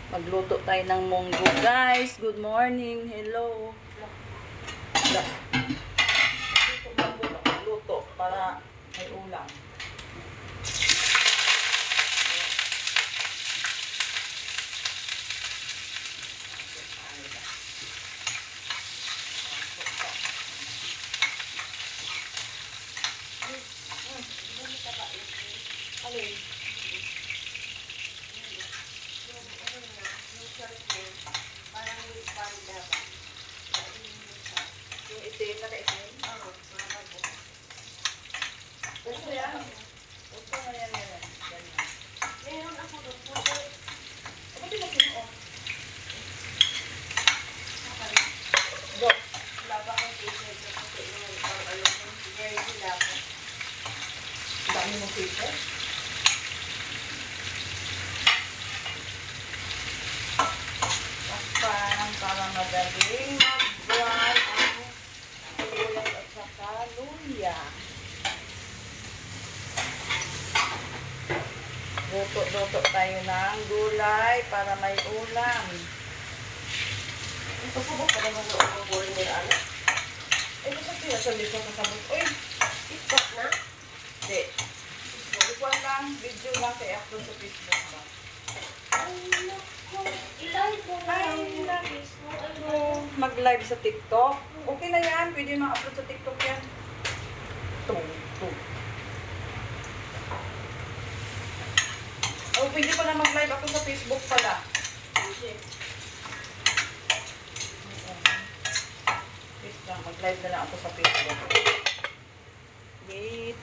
Magluto tayo ng munggo, guys. Good morning. Hello. Luto para may ulam. Yung itim, naka-itim? Oo. Gusto yan? Gusto nga yan. Ganyan. Meron ako doon. Ako pinag-ino. Go. Wala ba akong business na kasi yung alam mo, very sila ako. Dami mong paper? Para madaling mag-dry ang gulay at saka luya. Luto tayo ng gulay para may ulam. Ito po ba para ang gulay nila, anak? Ito sa pinasali sa kasabot. Uy! TikTok na? Hindi. Bukuan lang, video lang kaya upload sa Facebook ba? Mag-live sa TikTok. Okay na yan. Pwede ma-upload sa TikTok yan. Oh, pwede pala mag-live ako sa Facebook pala. Wait lang, mag-live na lang ako sa Facebook. Wait.